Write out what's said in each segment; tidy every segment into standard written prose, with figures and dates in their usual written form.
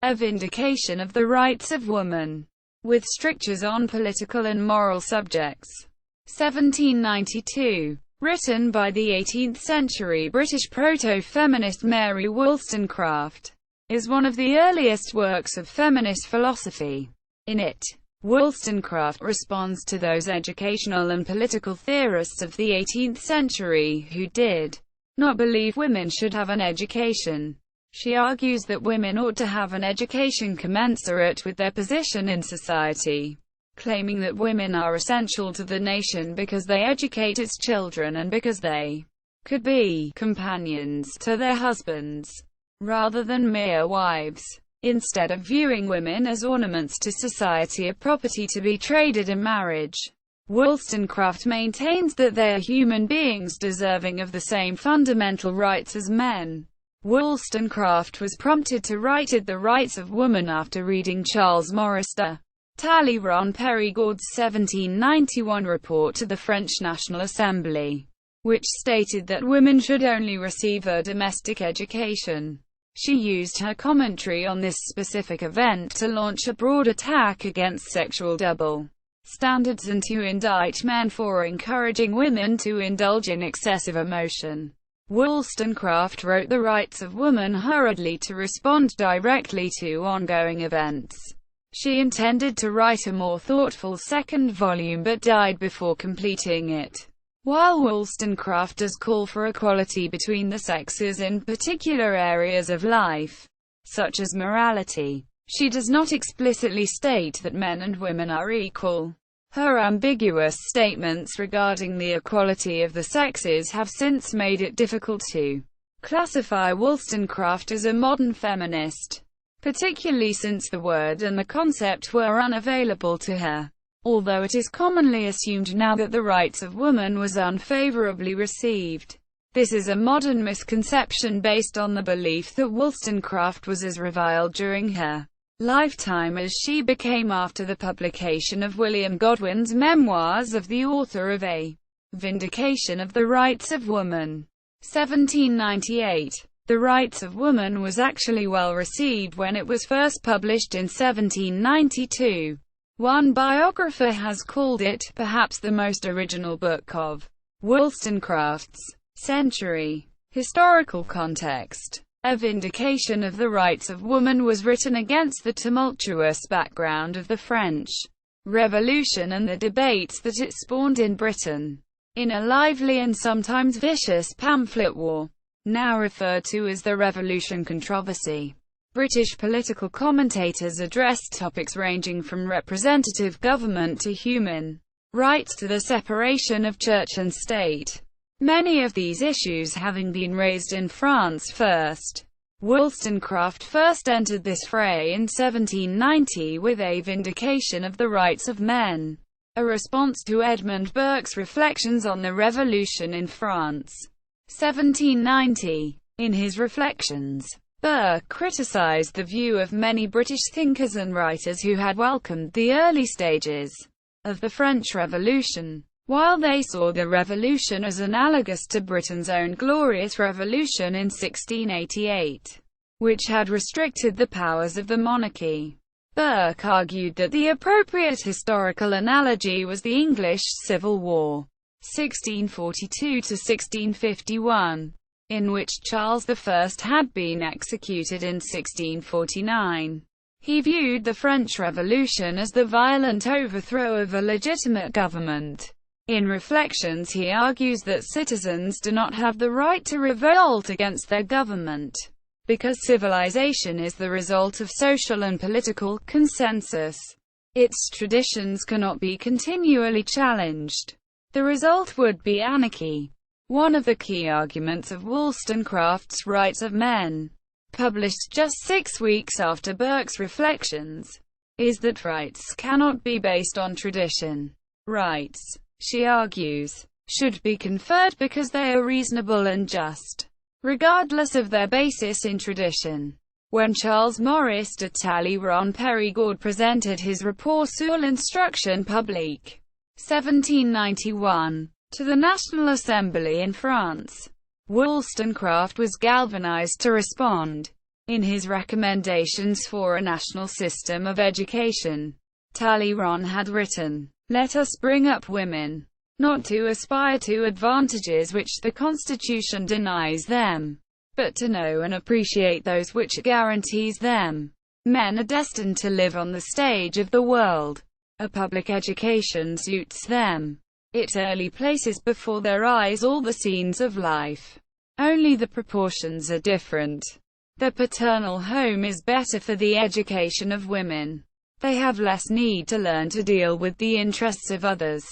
A Vindication of the Rights of Woman, with strictures on political and moral subjects. 1792. Written by the 18th-century British proto-feminist Mary Wollstonecraft, is one of the earliest works of feminist philosophy. In it, Wollstonecraft responds to those educational and political theorists of the 18th century who did not believe women should have an education. She argues that women ought to have an education commensurate with their position in society, claiming that women are essential to the nation because they educate its children and because they could be companions to their husbands, rather than mere wives. Instead of viewing women as ornaments to society, a property to be traded in marriage, Wollstonecraft maintains that they are human beings deserving of the same fundamental rights as men. Wollstonecraft was prompted to write The Rights of Woman after reading Charles Maurice de Talleyrand-Périgord's 1791 report to the French National Assembly, which stated that women should only receive a domestic education. She used her commentary on this specific event to launch a broad attack against sexual double standards and to indict men for encouraging women to indulge in excessive emotion. Wollstonecraft wrote The Rights of Woman hurriedly to respond directly to ongoing events. She intended to write a more thoughtful second volume but died before completing it. While Wollstonecraft does call for equality between the sexes in particular areas of life, such as morality, she does not explicitly state that men and women are equal. Her ambiguous statements regarding the equality of the sexes have since made it difficult to classify Wollstonecraft as a modern feminist, particularly since the word and the concept were unavailable to her. Although it is commonly assumed now that The Rights of Woman was unfavorably received, this is a modern misconception based on the belief that Wollstonecraft was as reviled during her lifetime as she became after the publication of William Godwin's memoirs of the author of A Vindication of the Rights of Woman. 1798. The Rights of Woman was actually well received when it was first published in 1792. One biographer has called it, perhaps the most original book of Wollstonecraft's century. Historical context. A Vindication of the Rights of Woman was written against the tumultuous background of the French Revolution and the debates that it spawned in Britain. In a lively and sometimes vicious pamphlet war, now referred to as the Revolution controversy, British political commentators addressed topics ranging from representative government to human rights to the separation of church and state, many of these issues having been raised in France first. Wollstonecraft first entered this fray in 1790 with A Vindication of the Rights of Men, a response to Edmund Burke's reflections on the Revolution in France. 1790. In his reflections, Burke criticized the view of many British thinkers and writers who had welcomed the early stages of the French Revolution, while they saw the Revolution as analogous to Britain's own Glorious Revolution in 1688, which had restricted the powers of the monarchy. Burke argued that the appropriate historical analogy was the English Civil War, 1642–1651, in which Charles I had been executed in 1649. He viewed the French Revolution as the violent overthrow of a legitimate government. In Reflections he argues that citizens do not have the right to revolt against their government, because civilization is the result of social and political consensus. Its traditions cannot be continually challenged. The result would be anarchy. One of the key arguments of Wollstonecraft's Rights of Men, published just 6 weeks after Burke's Reflections, is that rights cannot be based on tradition. Rights, she argues, should be conferred because they are reasonable and just, regardless of their basis in tradition. When Charles Maurice de Talleyrand-Périgord presented his Rapport sur l'instruction publique, 1791, to the National Assembly in France, Wollstonecraft was galvanized to respond. In his recommendations for a national system of education, Talleyrand had written, "Let us bring up women, not to aspire to advantages which the Constitution denies them, but to know and appreciate those which it guarantees them. Men are destined to live on the stage of the world. A public education suits them. It early places before their eyes all the scenes of life. Only the proportions are different. The paternal home is better for the education of women. They have less need to learn to deal with the interests of others,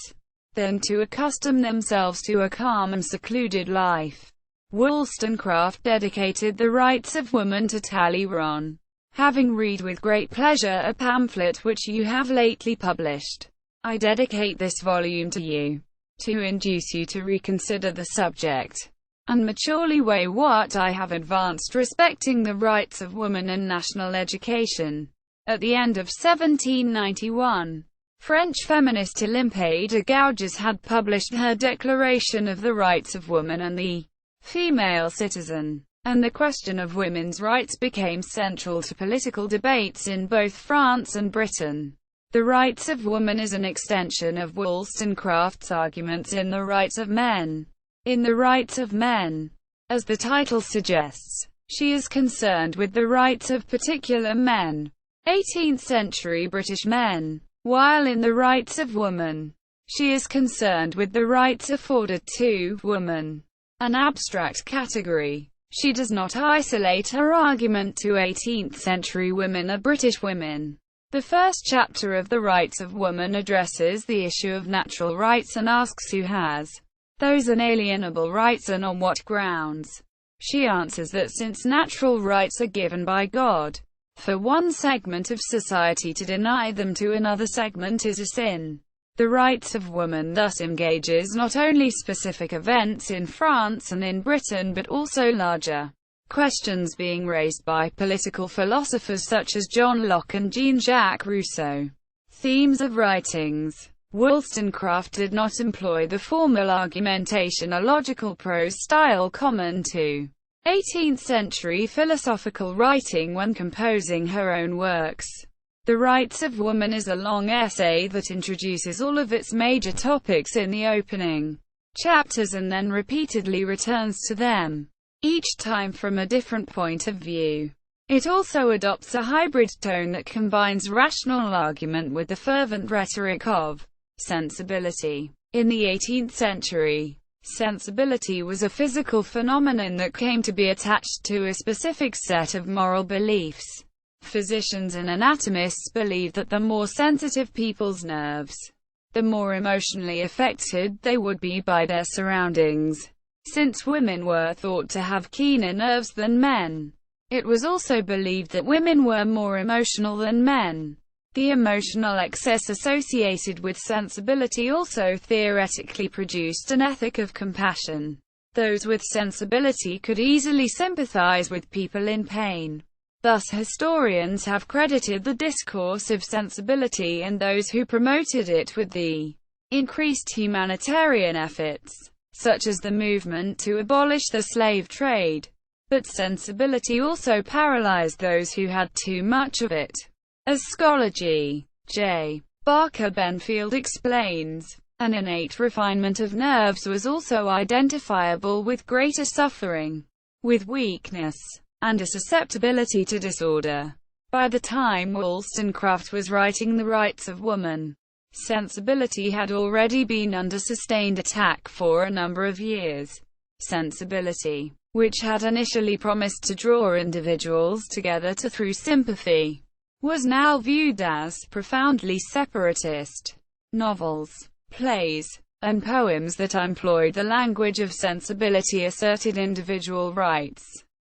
than to accustom themselves to a calm and secluded life." Wollstonecraft dedicated the rights of woman to Talleyrand. "Having read with great pleasure a pamphlet which you have lately published, I dedicate this volume to you, to induce you to reconsider the subject, and maturely weigh what I have advanced respecting the rights of woman and national education." At the end of 1791, French feminist Olympe de Gouges had published her Declaration of the Rights of Woman and the Female Citizen, and the question of women's rights became central to political debates in both France and Britain. The rights of woman is an extension of Wollstonecraft's arguments in The Rights of Men. In The Rights of Men, as the title suggests, she is concerned with the rights of particular men, 18th-century British men, while in The Rights of Woman, she is concerned with the rights afforded to woman, an abstract category. She does not isolate her argument to 18th-century women or British women. The first chapter of The Rights of Woman addresses the issue of natural rights and asks who has those inalienable rights and on what grounds. She answers that since natural rights are given by God, for one segment of society to deny them to another segment is a sin. The Rights of Woman thus engages not only specific events in France and in Britain but also larger questions being raised by political philosophers such as John Locke and Jean-Jacques Rousseau. Themes of writings. Wollstonecraft did not employ the formal argumentation or logical prose style common to 18th-century philosophical writing when composing her own works. The Rights of Woman is a long essay that introduces all of its major topics in the opening chapters and then repeatedly returns to them, each time from a different point of view. It also adopts a hybrid tone that combines rational argument with the fervent rhetoric of sensibility. In the 18th century, sensibility was a physical phenomenon that came to be attached to a specific set of moral beliefs. Physicians and anatomists believed that the more sensitive people's nerves, the more emotionally affected they would be by their surroundings. Since women were thought to have keener nerves than men, it was also believed that women were more emotional than men. The emotional excess associated with sensibility also theoretically produced an ethic of compassion. Those with sensibility could easily sympathize with people in pain. Thus historians have credited the discourse of sensibility and those who promoted it with the increased humanitarian efforts, such as the movement to abolish the slave trade. But sensibility also paralyzed those who had too much of it. As scholar G. J. Barker Benfield explains, an innate refinement of nerves was also identifiable with greater suffering, with weakness, and a susceptibility to disorder. By the time Wollstonecraft was writing The Rights of Woman, sensibility had already been under sustained attack for a number of years. Sensibility, which had initially promised to draw individuals together through sympathy, was now viewed as profoundly separatist. Novels, plays, and poems that employed the language of sensibility asserted individual rights,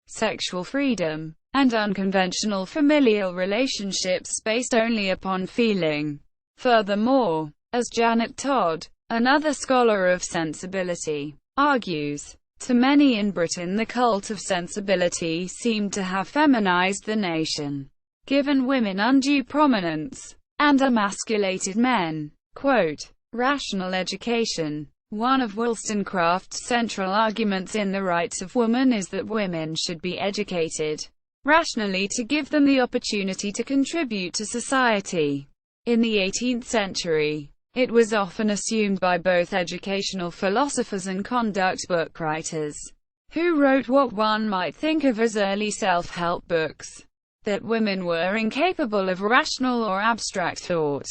sexual freedom, and unconventional familial relationships based only upon feeling. Furthermore, as Janet Todd, another scholar of sensibility, argues, to many in Britain the cult of sensibility seemed to have feminized the nation, given women undue prominence, and emasculated men. Quote, rational education. One of Wollstonecraft's central arguments in The Rights of Woman is that women should be educated rationally to give them the opportunity to contribute to society. In the 18th century, it was often assumed by both educational philosophers and conduct book writers, who wrote what one might think of as early self-help books, that women were incapable of rational or abstract thought.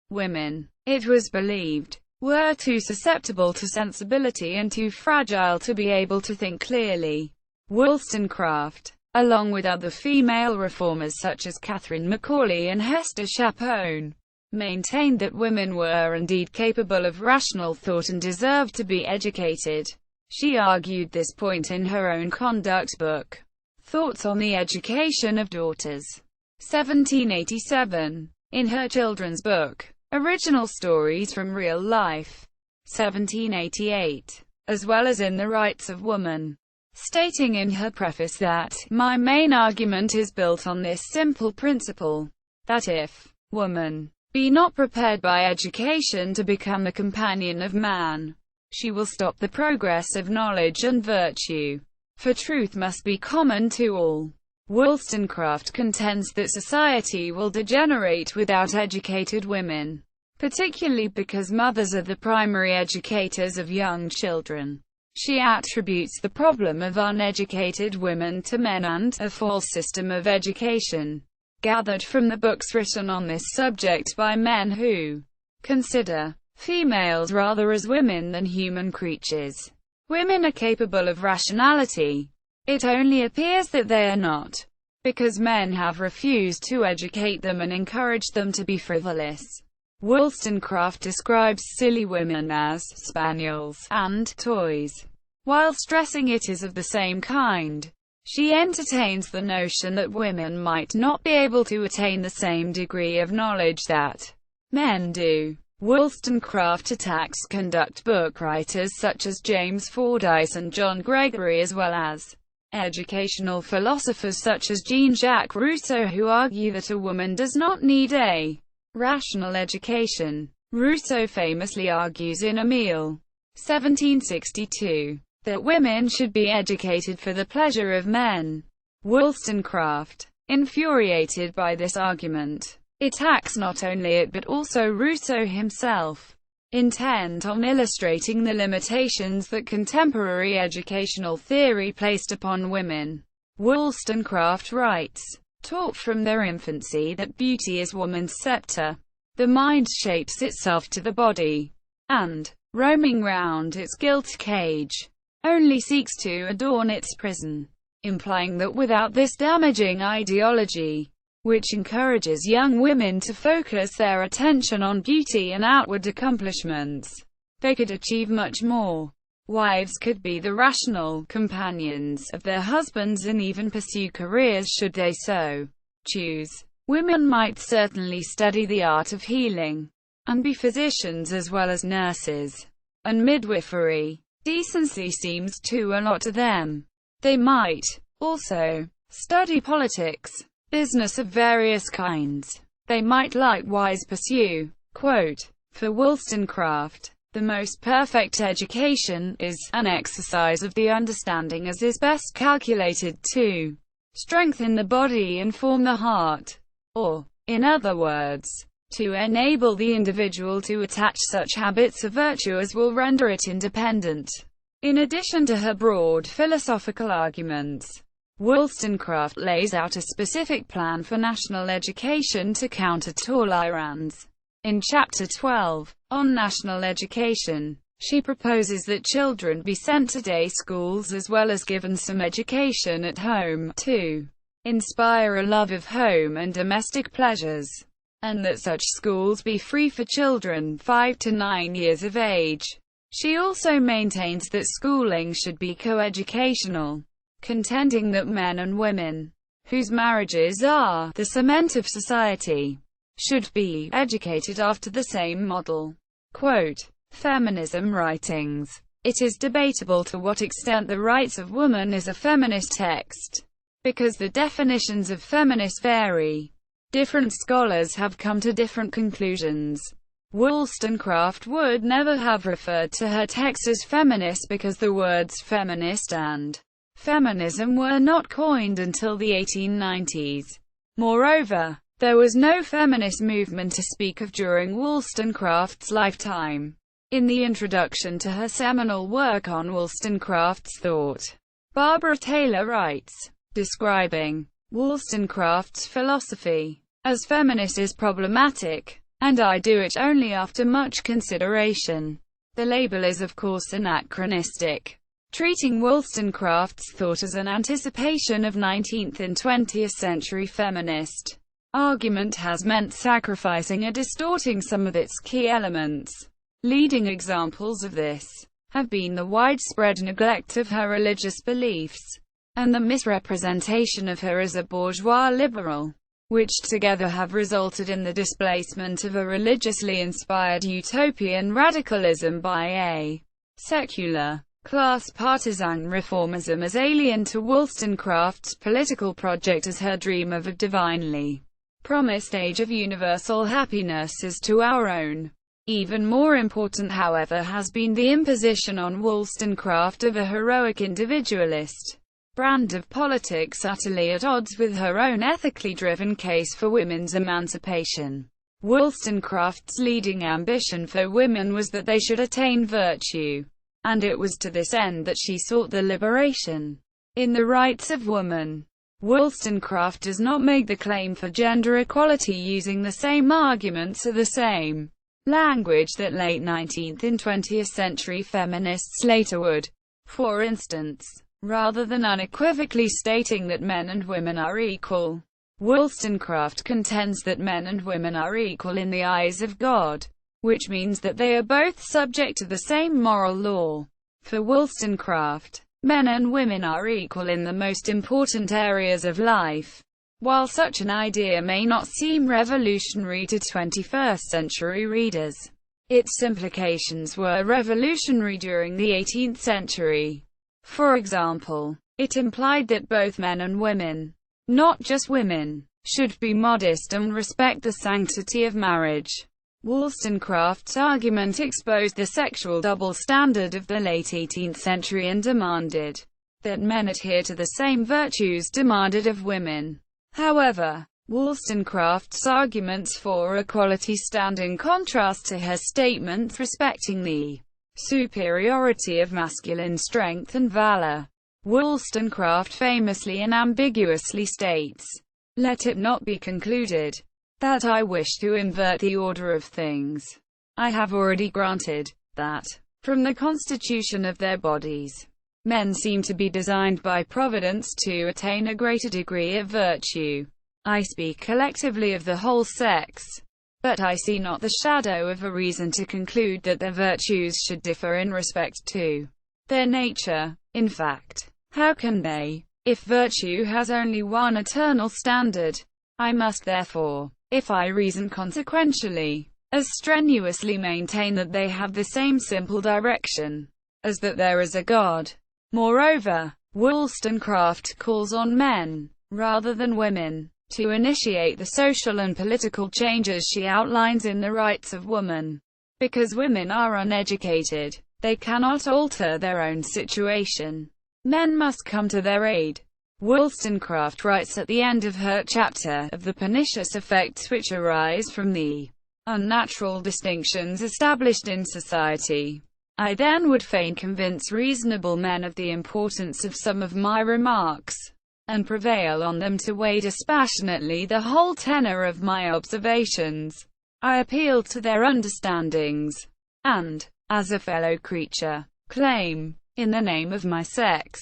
Women, it was believed, were too susceptible to sensibility and too fragile to be able to think clearly. Wollstonecraft, along with other female reformers such as Catherine Macaulay and Hester Chapone, maintained that women were indeed capable of rational thought and deserved to be educated. She argued this point in her own conduct book, Thoughts on the Education of Daughters, 1787. In her children's book, Original Stories from Real Life, 1788, as well as in The Rights of Woman, stating in her preface that, "My main argument is built on this simple principle, that if woman be not prepared by education to become the companion of man, she will stop the progress of knowledge and virtue, for truth must be common to all." Wollstonecraft contends that society will degenerate without educated women, particularly because mothers are the primary educators of young children. She attributes the problem of uneducated women to men and a false system of education, gathered from the books written on this subject by men who consider females rather as women than human creatures. Women are capable of rationality. It only appears that they are not, because men have refused to educate them and encouraged them to be frivolous. Wollstonecraft describes silly women as spaniels and toys, while stressing it is of the same kind. She entertains the notion that women might not be able to attain the same degree of knowledge that men do. Wollstonecraft attacks conduct book writers such as James Fordyce and John Gregory, as well as educational philosophers such as Jean-Jacques Rousseau, who argue that a woman does not need a rational education. Rousseau famously argues in Emile, 1762, that women should be educated for the pleasure of men. Wollstonecraft, infuriated by this argument, attacks not only it but also Rousseau himself, intent on illustrating the limitations that contemporary educational theory placed upon women. Wollstonecraft writes, "Taught from their infancy that beauty is woman's scepter, the mind shapes itself to the body, and, roaming round its gilt cage, only seeks to adorn its prison," implying that without this damaging ideology, which encourages young women to focus their attention on beauty and outward accomplishments, they could achieve much more. Wives could be the rational companions of their husbands and even pursue careers should they so choose. Women might certainly study the art of healing, and be physicians as well as nurses and midwifery. Decency seems to allot to them. They might also study politics, business of various kinds. They might likewise pursue, quote, for Wollstonecraft, "The most perfect education is an exercise of the understanding as is best calculated to strengthen the body and form the heart," or, in other words, to enable the individual to attach such habits of virtue as will render it independent. In addition to her broad philosophical arguments, Wollstonecraft lays out a specific plan for national education to counter Talleyrand's. In Chapter 12, on national education, she proposes that children be sent to day schools as well as given some education at home, to inspire a love of home and domestic pleasures, and that such schools be free for children 5 to 9 years of age. She also maintains that schooling should be coeducational, contending that men and women, whose marriages are the cement of society, should be educated after the same model. Quote, Feminism writings. It is debatable to what extent The Rights of Woman is a feminist text, because the definitions of feminist vary. Different scholars have come to different conclusions. Wollstonecraft would never have referred to her text as feminist because the words feminist and feminism were not coined until the 1890s. Moreover, there was no feminist movement to speak of during Wollstonecraft's lifetime. In the introduction to her seminal work on Wollstonecraft's thought, Barbara Taylor writes, describing Wollstonecraft's philosophy as feminist is problematic, and I do it only after much consideration. The label is of course anachronistic. Treating Wollstonecraft's thought as an anticipation of 19th and 20th century feminist argument has meant sacrificing or distorting some of its key elements. Leading examples of this have been the widespread neglect of her religious beliefs and the misrepresentation of her as a bourgeois liberal, which together have resulted in the displacement of a religiously inspired utopian radicalism by a secular, class partisan reformism as alien to Wollstonecraft's political project as her dream of a divinely promised age of universal happiness is to our own. Even more important, however, has been the imposition on Wollstonecraft of a heroic individualist brand of politics utterly at odds with her own ethically driven case for women's emancipation. Wollstonecraft's leading ambition for women was that they should attain virtue, and it was to this end that she sought the liberation in the rights of woman. Wollstonecraft does not make the claim for gender equality using the same arguments or the same language that late 19th and 20th century feminists later would. For instance, rather than unequivocally stating that men and women are equal, Wollstonecraft contends that men and women are equal in the eyes of God, which means that they are both subject to the same moral law. For Wollstonecraft, men and women are equal in the most important areas of life. While such an idea may not seem revolutionary to 21st century readers, its implications were revolutionary during the 18th century. For example, it implied that both men and women, not just women, should be modest and respect the sanctity of marriage. Wollstonecraft's argument exposed the sexual double standard of the late 18th century and demanded that men adhere to the same virtues demanded of women. However, Wollstonecraft's arguments for equality stand in contrast to her statements respecting the superiority of masculine strength and valor. Wollstonecraft famously and ambiguously states, "Let it not be concluded that I wish to invert the order of things. I have already granted that, from the constitution of their bodies, men seem to be designed by Providence to attain a greater degree of virtue. I speak collectively of the whole sex, but I see not the shadow of a reason to conclude that their virtues should differ in respect to their nature. In fact, how can they, if virtue has only one eternal standard? I must therefore, if I reason consequentially, as strenuously maintain that they have the same simple direction, as that there is a God." Moreover, Wollstonecraft calls on men, rather than women, to initiate the social and political changes she outlines in the Rights of Woman. Because women are uneducated, they cannot alter their own situation. Men must come to their aid. Wollstonecraft writes at the end of her chapter of the pernicious effects which arise from the unnatural distinctions established in society. I then would fain convince reasonable men of the importance of some of my remarks, and prevail on them to weigh dispassionately the whole tenor of my observations. I appeal to their understandings, and, as a fellow creature, claim, in the name of my sex,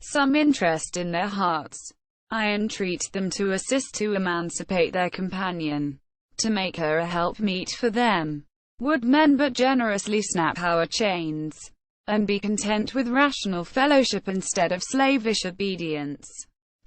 some interest in their hearts. I entreat them to assist to emancipate their companion, to make her a helpmeet for them. Would men but generously snap our chains, and be content with rational fellowship instead of slavish obedience,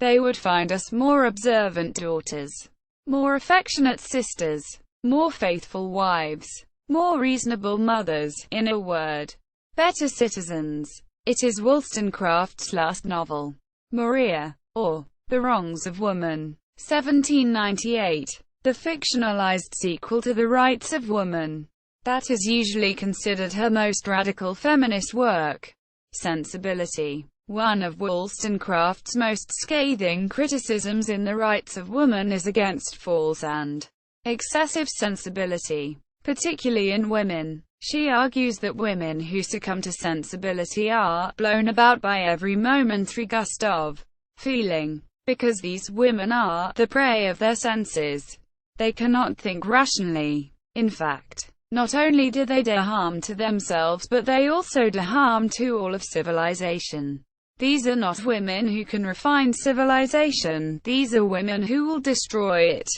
they would find us more observant daughters, more affectionate sisters, more faithful wives, more reasonable mothers, in a word, better citizens. It is Wollstonecraft's last novel, Maria, or The Wrongs of Woman, 1798, the fictionalized sequel to The Rights of Woman, that is usually considered her most radical feminist work. Sensibility. One of Wollstonecraft's most scathing criticisms in The Rights of Woman is against false and excessive sensibility, particularly in women. She argues that women who succumb to sensibility are blown about by every momentary gust of feeling. Because these women are the prey of their senses, they cannot think rationally. In fact, not only do they do harm to themselves, but they also do harm to all of civilization. These are not women who can refine civilization, these are women who will destroy it.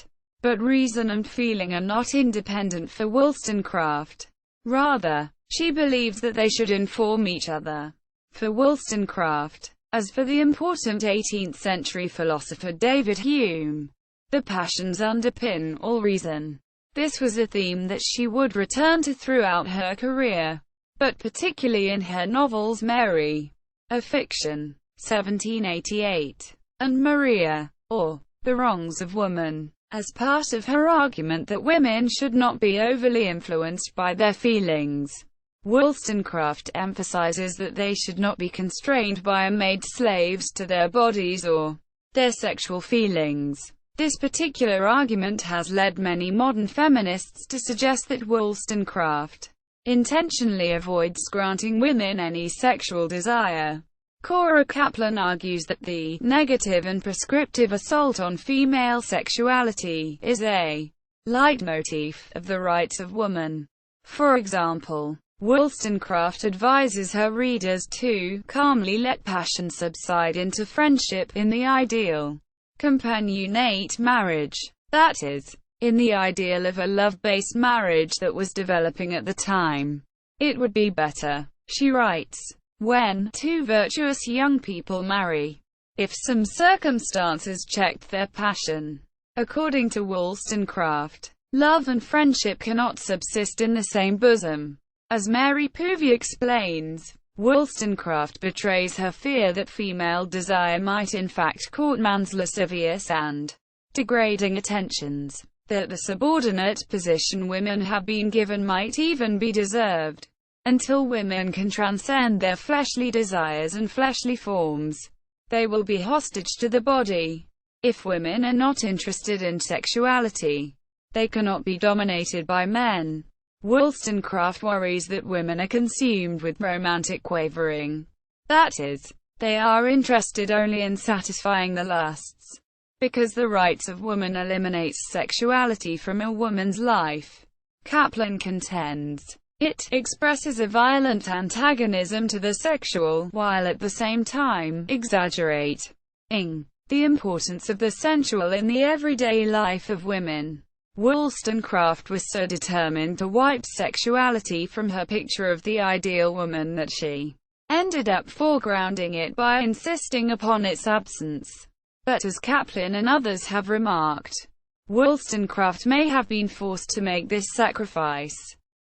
But reason and feeling are not independent for Wollstonecraft. Rather, she believes that they should inform each other. For Wollstonecraft, as for the important 18th-century philosopher David Hume, the passions underpin all reason. This was a theme that she would return to throughout her career, but particularly in her novels Mary, a Fiction, 1788, and Maria, or The Wrongs of Woman, as part of her argument that women should not be overly influenced by their feelings. Wollstonecraft emphasizes that they should not be constrained by and made slaves to their bodies or their sexual feelings. This particular argument has led many modern feminists to suggest that Wollstonecraft intentionally avoids granting women any sexual desire. Cora Kaplan argues that the negative and prescriptive assault on female sexuality is a leitmotif of The Rights of Woman. For example, Wollstonecraft advises her readers to calmly let passion subside into friendship in the ideal companionate marriage. That is, in the ideal of a love-based marriage that was developing at the time. It would be better, she writes, when two virtuous young people marry, if some circumstances checked their passion. According to Wollstonecraft, love and friendship cannot subsist in the same bosom. As Mary Povey explains, Wollstonecraft betrays her fear that female desire might in fact court man's lascivious and degrading attentions, that the subordinate position women have been given might even be deserved. Until women can transcend their fleshly desires and fleshly forms, they will be hostage to the body. If women are not interested in sexuality, they cannot be dominated by men. Wollstonecraft worries that women are consumed with romantic wavering. That is, they are interested only in satisfying the lusts. Because The Rights of Woman eliminates sexuality from a woman's life, Kaplan contends, it expresses a violent antagonism to the sexual, while at the same time exaggerating the importance of the sensual in the everyday life of women. Wollstonecraft was so determined to wipe sexuality from her picture of the ideal woman that she ended up foregrounding it by insisting upon its absence. But as Kaplan and others have remarked, Wollstonecraft may have been forced to make this sacrifice.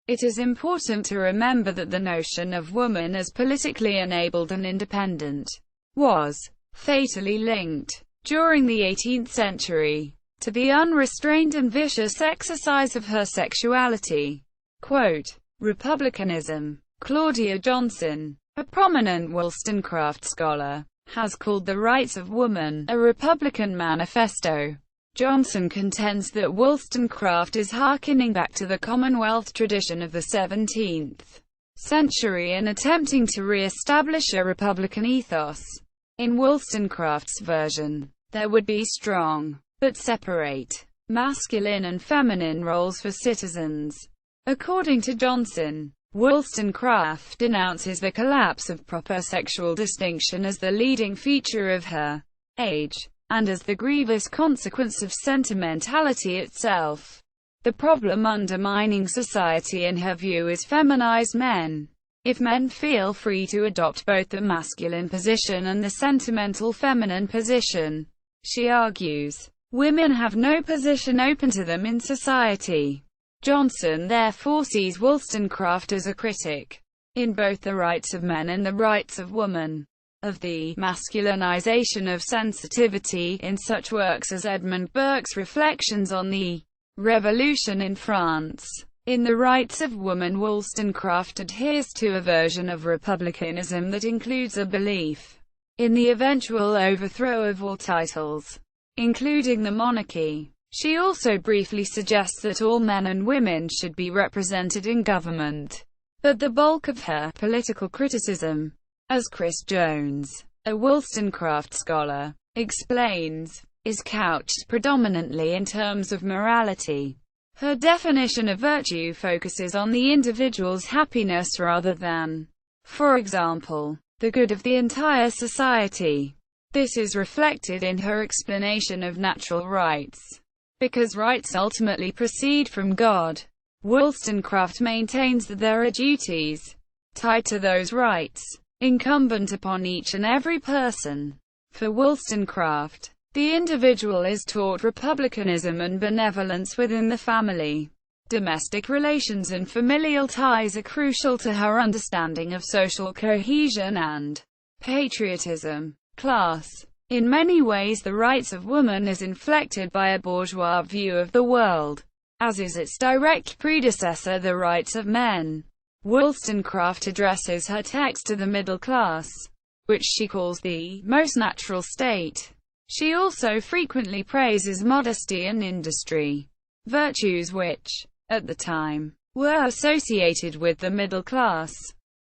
It is important to remember that the notion of woman as politically enabled and independent was fatally linked, during the 18th century, to the unrestrained and vicious exercise of her sexuality. Quote, Republicanism. Claudia Johnson, a prominent Wollstonecraft scholar, has called The Rights of Woman a Republican manifesto. Johnson contends that Wollstonecraft is hearkening back to the Commonwealth tradition of the 17th century and attempting to re-establish a Republican ethos. In Wollstonecraft's version, there would be strong, but separate, masculine and feminine roles for citizens. According to Johnson, Wollstonecraft denounces the collapse of proper sexual distinction as the leading feature of her age, and as the grievous consequence of sentimentality itself. The problem undermining society in her view is feminized men. If men feel free to adopt both the masculine position and the sentimental feminine position, she argues, women have no position open to them in society. Johnson therefore sees Wollstonecraft as a critic, in both The Rights of Men and The Rights of Woman, of the masculinization of sensitivity in such works as Edmund Burke's Reflections on the Revolution in France. In The Rights of Woman, Wollstonecraft adheres to a version of republicanism that includes a belief in the eventual overthrow of all titles, including the monarchy. She also briefly suggests that all men and women should be represented in government. But the bulk of her political criticism, as Chris Jones, a Wollstonecraft scholar, explains, is couched predominantly in terms of morality. Her definition of virtue focuses on the individual's happiness rather than, for example, the good of the entire society. This is reflected in her explanation of natural rights. Because rights ultimately proceed from God, Wollstonecraft maintains that there are duties tied to those rights, incumbent upon each and every person. For Wollstonecraft, the individual is taught republicanism and benevolence within the family. Domestic relations and familial ties are crucial to her understanding of social cohesion and patriotism. Class. In many ways the rights of woman is inflected by a bourgeois view of the world, as is its direct predecessor the rights of men. Wollstonecraft addresses her text to the middle class, which she calls the most natural state. She also frequently praises modesty and industry, virtues which, at the time, were associated with the middle class.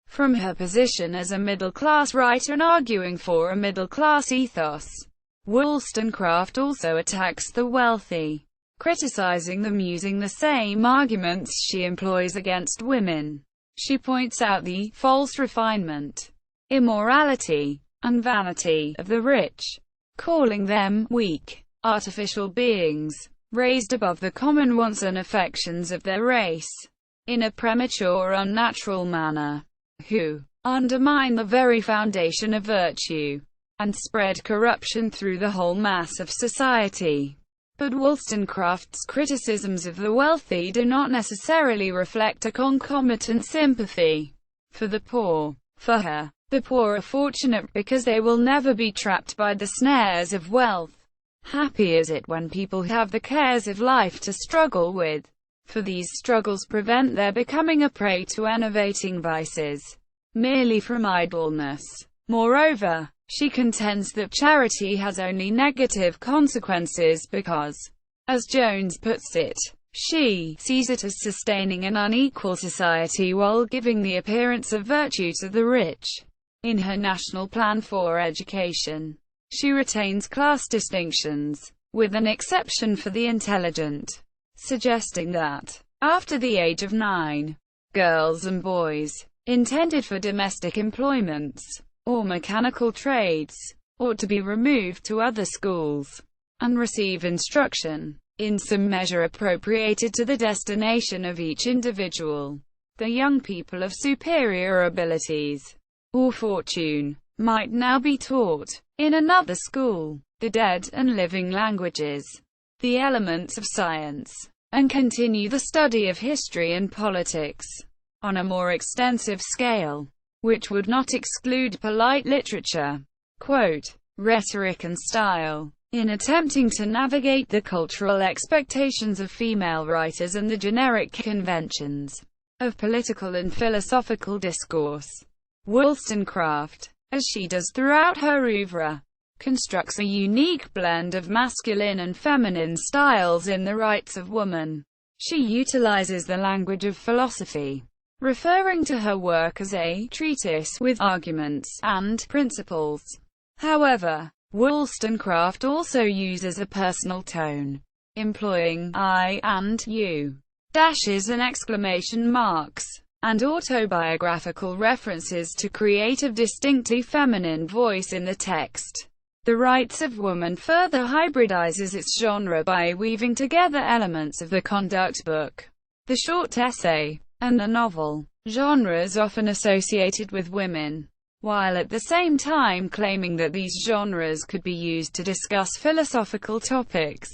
From her position as a middle-class writer and arguing for a middle-class ethos, Wollstonecraft also attacks the wealthy, criticizing them using the same arguments she employs against women. She points out the false refinement, immorality, and vanity of the rich, calling them weak, artificial beings, raised above the common wants and affections of their race, in a premature, unnatural manner, who undermine the very foundation of virtue, and spread corruption through the whole mass of society. But Wollstonecraft's criticisms of the wealthy do not necessarily reflect a concomitant sympathy for the poor. For her, the poor are fortunate because they will never be trapped by the snares of wealth. Happy is it when people have the cares of life to struggle with, for these struggles prevent their becoming a prey to enervating vices, merely from idleness. Moreover, she contends that charity has only negative consequences because, as Jones puts it, she sees it as sustaining an unequal society while giving the appearance of virtue to the rich. In her national plan for education, she retains class distinctions, with an exception for the intelligent, suggesting that, after the age of 9, girls and boys, intended for domestic employments, or mechanical trades, ought to be removed to other schools, and receive instruction, in some measure appropriated to the destination of each individual. The young people of superior abilities, or fortune, might now be taught, in another school, the dead and living languages, the elements of science, and continue the study of history and politics, on a more extensive scale, which would not exclude polite literature. Quote, rhetoric and style. In attempting to navigate the cultural expectations of female writers and the generic conventions of political and philosophical discourse, Wollstonecraft, as she does throughout her oeuvre, constructs a unique blend of masculine and feminine styles in the rights of woman. She utilizes the language of philosophy, referring to her work as a treatise with arguments and principles. However, Wollstonecraft also uses a personal tone, employing I and you, dashes and exclamation marks, and autobiographical references to create a distinctly feminine voice in the text. The Rights of Woman further hybridizes its genre by weaving together elements of the conduct book, the short essay, and the novel, genres often associated with women, while at the same time claiming that these genres could be used to discuss philosophical topics,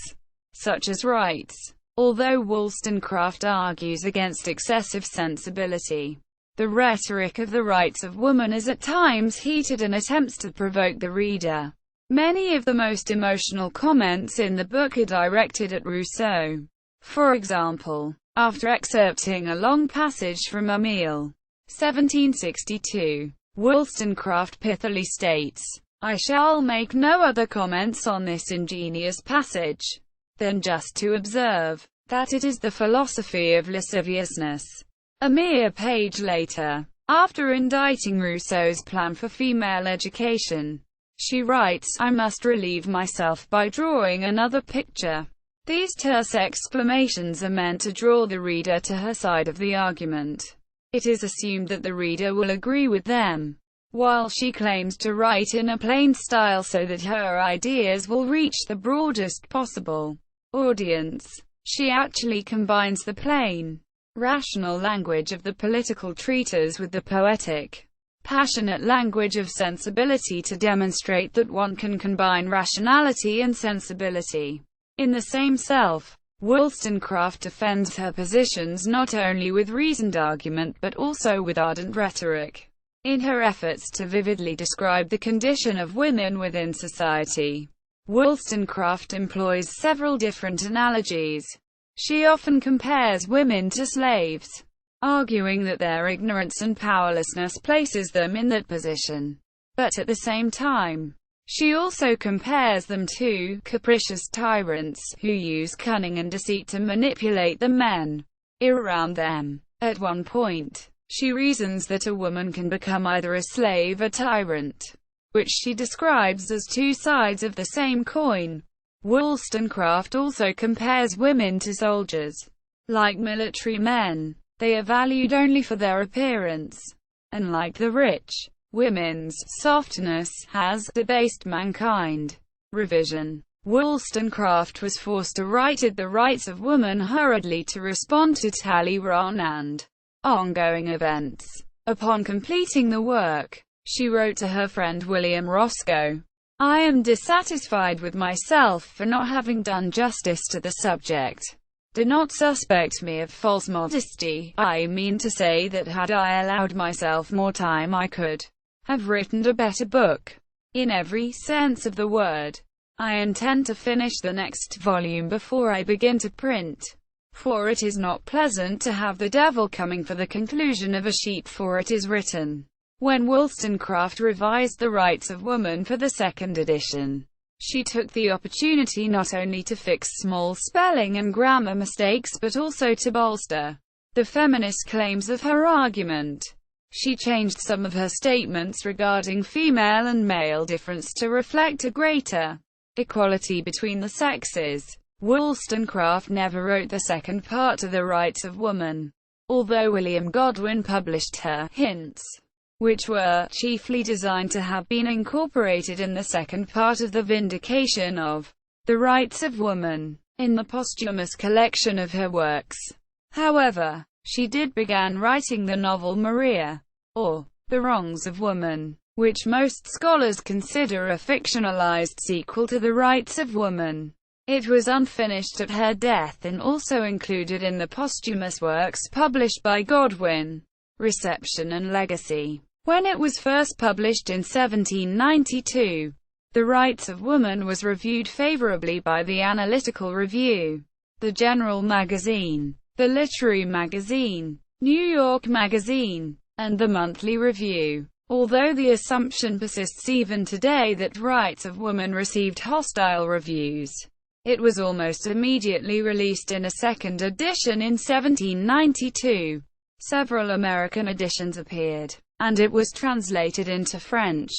such as rights. Although Wollstonecraft argues against excessive sensibility, the rhetoric of the rights of woman is at times heated and attempts to provoke the reader. Many of the most emotional comments in the book are directed at Rousseau. For example, after excerpting a long passage from Emile, 1762, Wollstonecraft pithily states, I shall make no other comments on this ingenious passage, than just to observe that it is the philosophy of lasciviousness. A mere page later, after indicting Rousseau's plan for female education, she writes, "I must relieve myself by drawing another picture." These terse exclamations are meant to draw the reader to her side of the argument. It is assumed that the reader will agree with them. While she claims to write in a plain style so that her ideas will reach the broadest possible audience, she actually combines the plain, rational language of the political treatise with the poetic, passionate language of sensibility to demonstrate that one can combine rationality and sensibility in the same self. Wollstonecraft defends her positions not only with reasoned argument but also with ardent rhetoric. In her efforts to vividly describe the condition of women within society, Wollstonecraft employs several different analogies. She often compares women to slaves, arguing that their ignorance and powerlessness places them in that position. But at the same time, she also compares them to capricious tyrants, who use cunning and deceit to manipulate the men around them. At one point, she reasons that a woman can become either a slave or tyrant, which she describes as two sides of the same coin. Wollstonecraft also compares women to soldiers. Like military men, they are valued only for their appearance, and like the rich, women's softness has debased mankind. Revision. Wollstonecraft was forced to write The Rights of Woman hurriedly to respond to Talleyrand and ongoing events. Upon completing the work, she wrote to her friend William Roscoe, "I am dissatisfied with myself for not having done justice to the subject. Do not suspect me of false modesty. I mean to say that had I allowed myself more time I could have written a better book. In every sense of the word. I intend to finish the next volume before I begin to print. For it is not pleasant to have the devil coming for the conclusion of a sheet, for it is written." When Wollstonecraft revised The Rights of Woman for the second edition, she took the opportunity not only to fix small spelling and grammar mistakes but also to bolster the feminist claims of her argument. She changed some of her statements regarding female and male difference to reflect a greater equality between the sexes. Wollstonecraft never wrote the second part to The Rights of Woman, although William Godwin published her hints, which were chiefly designed to have been incorporated in the second part of the Vindication of the Rights of Woman, in the posthumous collection of her works. However, she did begin writing the novel Maria, or The Wrongs of Woman, which most scholars consider a fictionalized sequel to The Rights of Woman. It was unfinished at her death and also included in the posthumous works published by Godwin, Reception and Legacy. When it was first published in 1792, The Rights of Woman was reviewed favorably by the Analytical Review, the General Magazine, the Literary Magazine, New York Magazine, and the Monthly Review. Although the assumption persists even today that Rights of Woman received hostile reviews, it was almost immediately released in a second edition in 1792. Several American editions appeared, and it was translated into French.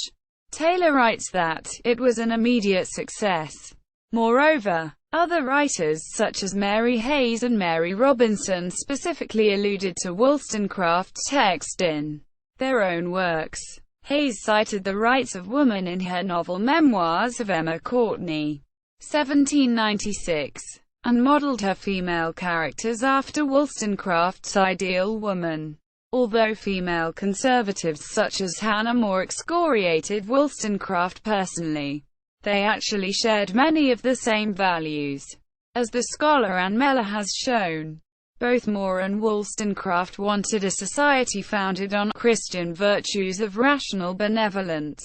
Taylor writes that it was an immediate success. Moreover, other writers such as Mary Hayes and Mary Robinson specifically alluded to Wollstonecraft's text in their own works. Hayes cited The Rights of Woman in her novel Memoirs of Emma Courtney, 1796, and modeled her female characters after Wollstonecraft's ideal woman. Although female conservatives such as Hannah More excoriated Wollstonecraft personally, they actually shared many of the same values. As the scholar Anne Meller has shown, both More and Wollstonecraft wanted a society founded on Christian virtues of rational benevolence,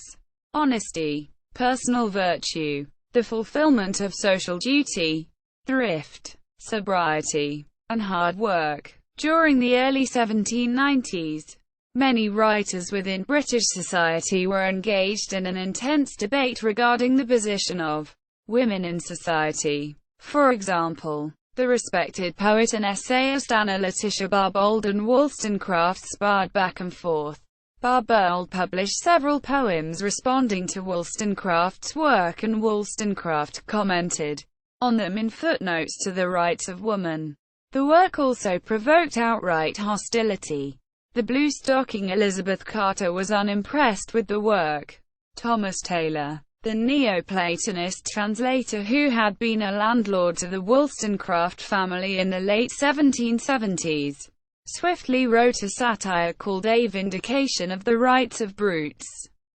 honesty, personal virtue, the fulfillment of social duty, thrift, sobriety, and hard work. During the early 1790s, Many writers within British society were engaged in an intense debate regarding the position of women in society. For example, the respected poet and essayist Anna Letitia Barbauld and Wollstonecraft sparred back and forth. Barbauld published several poems responding to Wollstonecraft's work, and Wollstonecraft commented on them in footnotes to The Rights of Woman. The work also provoked outright hostility. The blue-stocking Elizabeth Carter was unimpressed with the work. Thomas Taylor, the Neoplatonist translator who had been a landlord to the Wollstonecraft family in the late 1770s, swiftly wrote a satire called A Vindication of the Rights of Brutes.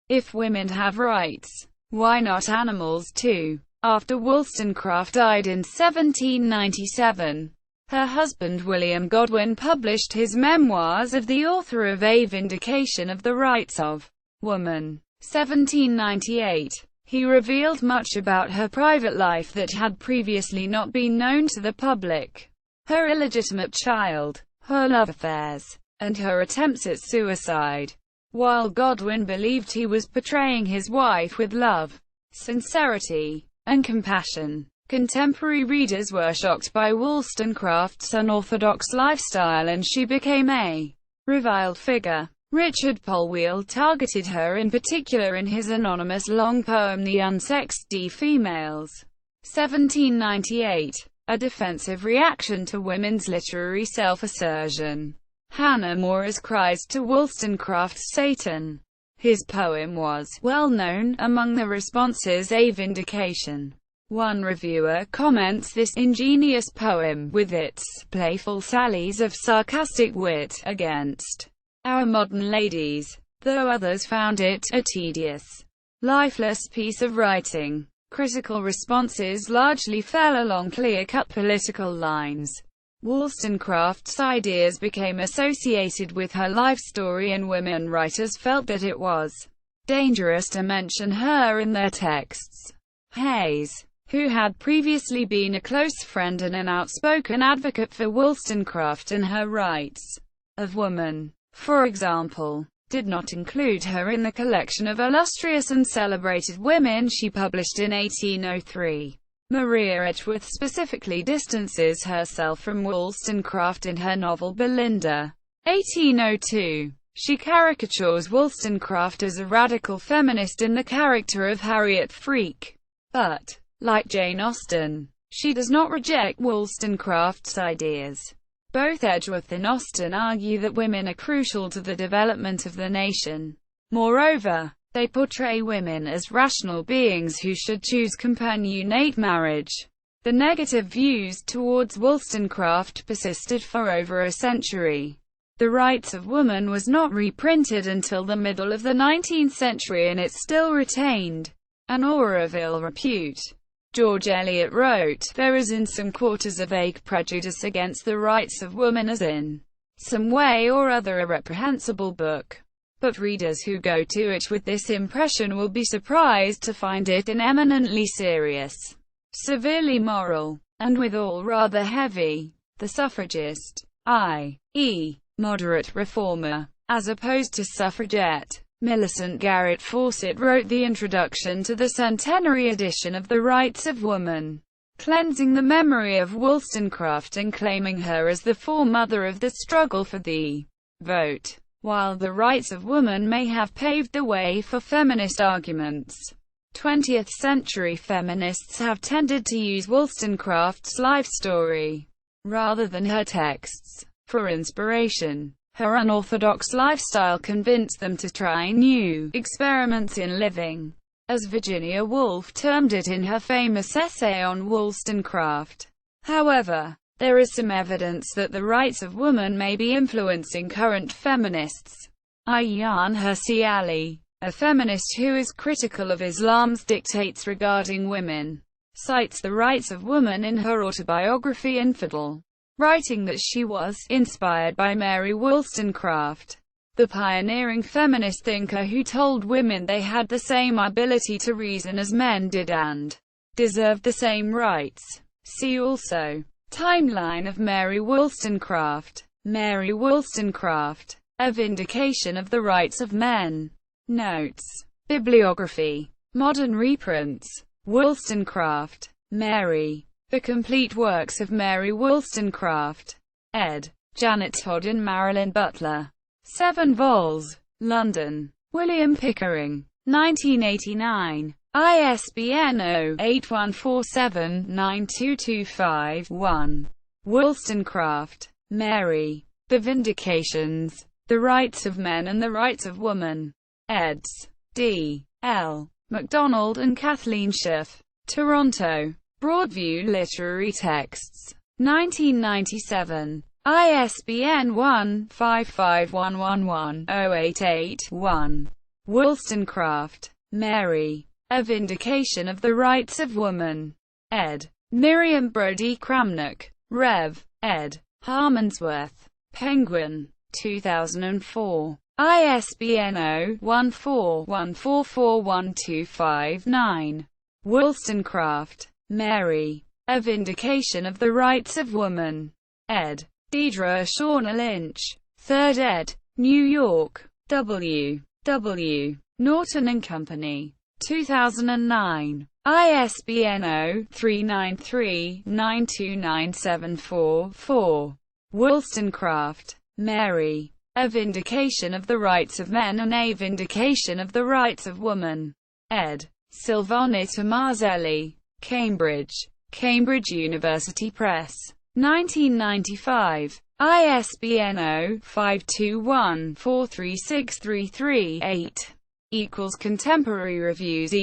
If women have rights, why not animals too? After Wollstonecraft died in 1797, her husband William Godwin published his memoirs of the author of A Vindication of the Rights of Woman, 1798. He revealed much about her private life that had previously not been known to the public. Her illegitimate child, her love affairs, and her attempts at suicide. While Godwin believed he was portraying his wife with love, sincerity, and compassion, contemporary readers were shocked by Wollstonecraft's unorthodox lifestyle, and she became a reviled figure. Richard Polwhele targeted her in particular in his anonymous long poem The Unsexed Females, 1798, a defensive reaction to women's literary self-assertion. Hannah More's cries to Wollstonecraft's Satan. His poem was well known. Among the responses, A Vindication. One reviewer comments this ingenious poem, with its playful sallies of sarcastic wit, against our modern ladies, though others found it a tedious, lifeless piece of writing. Critical responses largely fell along clear-cut political lines. Wollstonecraft's ideas became associated with her life story, and women writers felt that it was dangerous to mention her in their texts. Hayes, who had previously been a close friend and an outspoken advocate for Wollstonecraft and her rights of woman, for example, did not include her in the collection of illustrious and celebrated women she published in 1803. Maria Edgeworth specifically distances herself from Wollstonecraft in her novel Belinda, 1802. She caricatures Wollstonecraft as a radical feminist in the character of Harriet Freke. But, like Jane Austen, she does not reject Wollstonecraft's ideas. Both Edgeworth and Austen argue that women are crucial to the development of the nation. Moreover, they portray women as rational beings who should choose companionate marriage. The negative views towards Wollstonecraft persisted for over a century. The Rights of Woman was not reprinted until the middle of the 19th century, and it still retained an aura of ill repute. George Eliot wrote, "There is in some quarters a vague prejudice against the rights of woman as in some way or other a reprehensible book. But readers who go to it with this impression will be surprised to find it an eminently serious, severely moral, and withal rather heavy." The suffragist, i.e., moderate reformer, as opposed to suffragette, Millicent Garrett Fawcett wrote the introduction to the centenary edition of The Rights of Woman, cleansing the memory of Wollstonecraft and claiming her as the foremother of the struggle for the vote. While The Rights of Woman may have paved the way for feminist arguments, 20th-century feminists have tended to use Wollstonecraft's life story, rather than her texts, for inspiration. Her unorthodox lifestyle convinced them to try new experiments in living, as Virginia Woolf termed it in her famous essay on Wollstonecraft. However, there is some evidence that The Rights of Woman may be influencing current feminists, i.e. Anhersey Ali, a feminist who is critical of Islam's dictates regarding women, cites The Rights of Woman in her autobiography Infidel, writing that she was inspired by Mary Wollstonecraft, the pioneering feminist thinker who told women they had the same ability to reason as men did and deserved the same rights. See also Timeline of Mary Wollstonecraft. Mary Wollstonecraft A Vindication of the Rights of Men. Notes. Bibliography. Modern reprints. Wollstonecraft, Mary. The Complete Works of Mary Wollstonecraft. Ed. Janet Todd and Marilyn Butler. 7 vols. London. William Pickering. 1989. ISBN 0-8147-9225-1. Wollstonecraft, Mary. The Vindications. The Rights of Men and the Rights of Woman. Eds. D. L. MacDonald and Kathleen Schiff. Toronto. Broadview Literary Texts. 1997. ISBN 1-55111-088-1. Wollstonecraft, Mary. A Vindication of the Rights of Woman. Ed. Miriam Brodie Cramnock. Rev. Ed. Harmondsworth. Penguin. 2004. ISBN 0-14-144125-9. Wollstonecraft, Mary. A Vindication of the Rights of Woman. Ed. Deidre Shauna Lynch. 3rd ed. New York. W. W. Norton and Company. 2009. ISBN 0-393-92974-4. Wollstonecraft, Mary. A Vindication of the Rights of Men and a Vindication of the Rights of Woman. Ed. Silvana Tomazelli. Cambridge. Cambridge University Press. 1995. ISBN 0-521-43633-8. Contemporary Reviews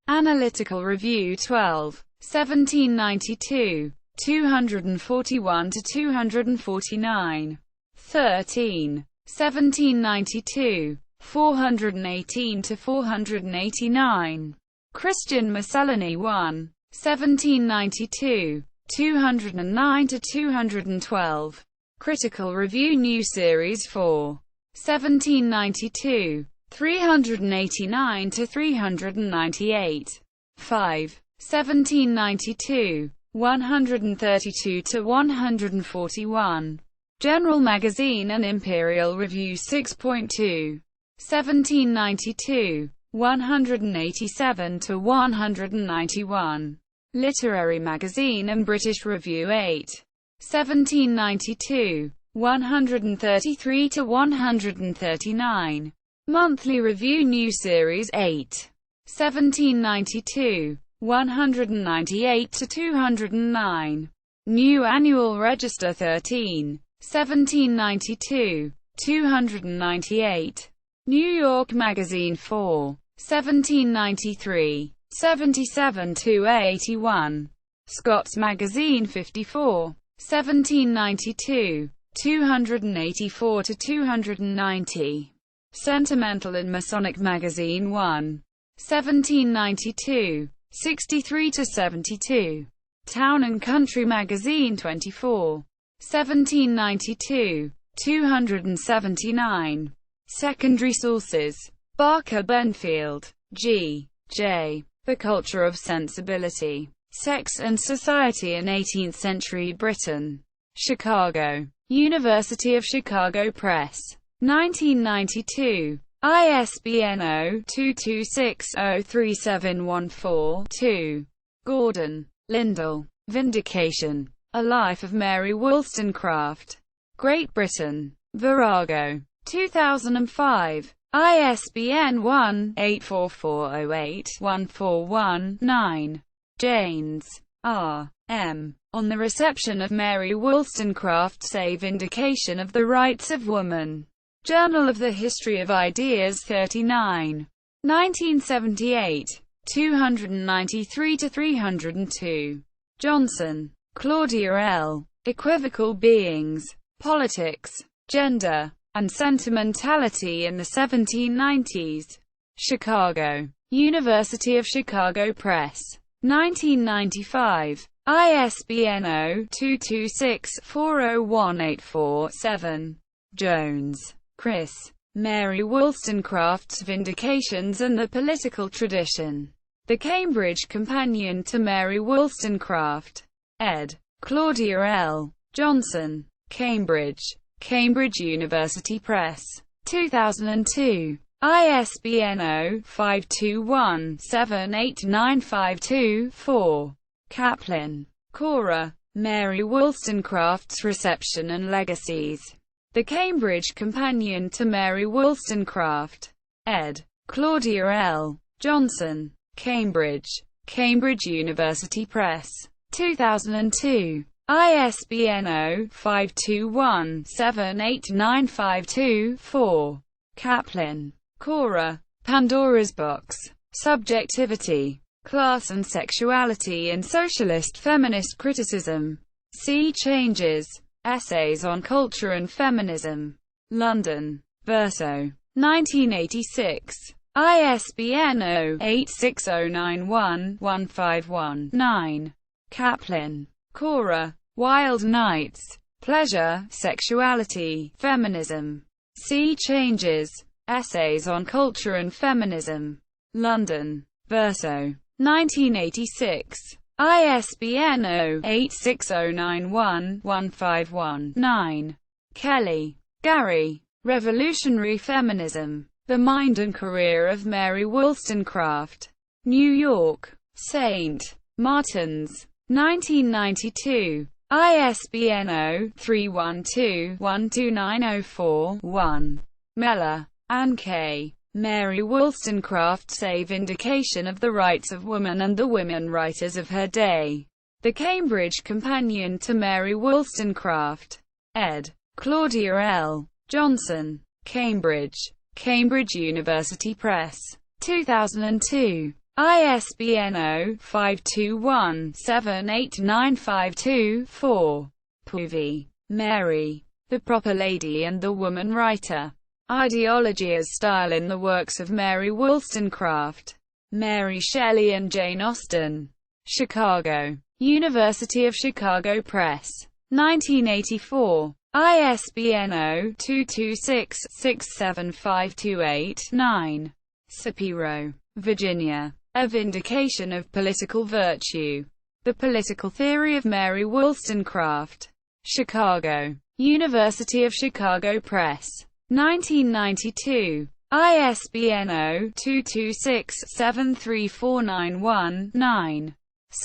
Analytical Review 12. 1792. 241-249. 13. 1792. 418-489. Christian Miscellany 1. 1792. 209-212. Critical Review New Series 4. 1792. 389-398. 5. 1792. 132-141. General Magazine and Imperial Review 6.2. 1792. 187-191. Literary Magazine and British Review 8. 1792. 133-139. Monthly Review New Series 8. 1792. 198-209. New Annual Register 13. 1792. 298. New York Magazine 4. 1793. 77-81. Scott's Magazine 54. 1792. 284-290. Sentimental and Masonic Magazine 1. 1792. 63-72. Town and Country Magazine 24. 1792. 279. Secondary Sources. Barker Benfield, G. J. The Culture of Sensibility. Sex and Society in 18th Century Britain. Chicago. University of Chicago Press. 1992. ISBN 0-226-03714-2. Gordon, Lyndall. Vindication. A Life of Mary Wollstonecraft. Great Britain. Virago. 2005. ISBN 1-84408-141-9. Janes, R. M. On the Reception of Mary Wollstonecraft's A Vindication of the Rights of Woman. Journal of the History of Ideas 39. 1978. 293-302. Johnson, Claudia L. Equivocal Beings, Politics, Gender, and Sentimentality in the 1790s. Chicago. University of Chicago Press. 1995. ISBN 0-226-40184-7. Jones, Chris. Mary Wollstonecraft's Vindications and the Political Tradition. The Cambridge Companion to Mary Wollstonecraft. Ed. Claudia L. Johnson. Cambridge. Cambridge University Press. 2002. ISBN 0-521-78952-4. Kaplan, Cora. Mary Wollstonecraft's Reception and Legacies. The Cambridge Companion to Mary Wollstonecraft. Ed. Claudia L. Johnson. Cambridge. Cambridge University Press. 2002. ISBN 0-521-78952-4. Kaplan, Cora. Pandora's Box. Subjectivity, Class and Sexuality in Socialist Feminist Criticism. Sea Changes. Essays on Culture and Feminism. London. Verso. 1986. ISBN 0-86091-151-9. Kaplan, Cora. Wild Nights. Pleasure, Sexuality, Feminism. Sea Changes. Essays on Culture and Feminism. London. Verso. 1986. ISBN 0-86091-151-9. Kelly, Gary. Revolutionary Feminism. The Mind and Career of Mary Wollstonecraft. New York. St. Martin's. 1992. ISBN 0-312-12904-1. Meller, Anne K. Mary Wollstonecraft's A Vindication of the Rights of Woman and the Women Writers of Her Day. The Cambridge Companion to Mary Wollstonecraft. Ed. Claudia L. Johnson. Cambridge. Cambridge University Press. 2002. ISBN 0-521-78952-4. Povey, Mary. The Proper Lady and the Woman Writer. Ideology as Style in the Works of Mary Wollstonecraft. Mary Shelley and Jane Austen. Chicago. University of Chicago Press. 1984. ISBN 0-226-67528-9. Shapiro, Virginia. A Vindication of Political Virtue. The Political Theory of Mary Wollstonecraft. Chicago. University of Chicago Press. 1992. ISBN 0-226-73491-9.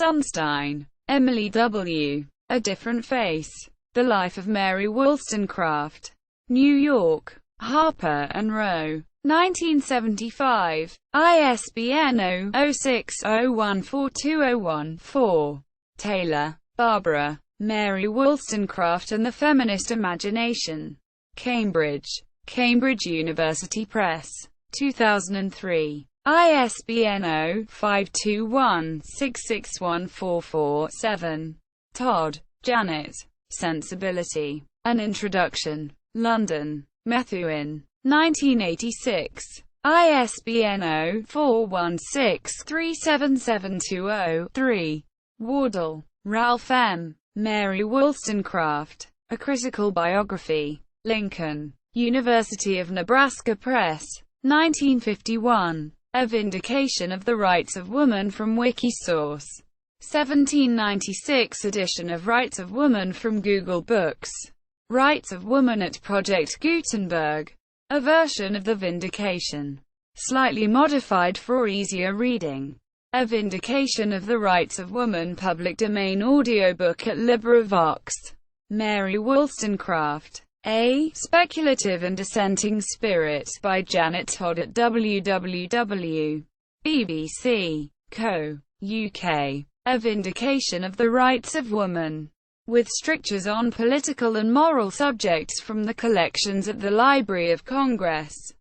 Sunstein, Emily W. A Different Face. The Life of Mary Wollstonecraft. New York. Harper & Row. 1975. ISBN 0-06014201-4. Taylor, Barbara. Mary Wollstonecraft and the Feminist Imagination. Cambridge. Cambridge University Press. 2003. ISBN 0-521-66144-7. Todd, Janet. Sensibility. An Introduction. London. Methuen. 1986. ISBN 0-416-37720-3. Wardle, Ralph M. Mary Wollstonecraft. A Critical Biography. Lincoln. University of Nebraska Press. 1951. A Vindication of the Rights of Woman from Wikisource. 1796 edition of Rights of Woman from Google Books. Rights of Woman at Project Gutenberg. A version of the Vindication. Slightly modified for easier reading. A Vindication of the Rights of Woman public domain audiobook at LibriVox. Mary Wollstonecraft. A Speculative and Dissenting Spirit by Janet Todd at www. BBC. Co. UK. A Vindication of the Rights of Woman. With strictures on political and moral subjects from the collections at the Library of Congress.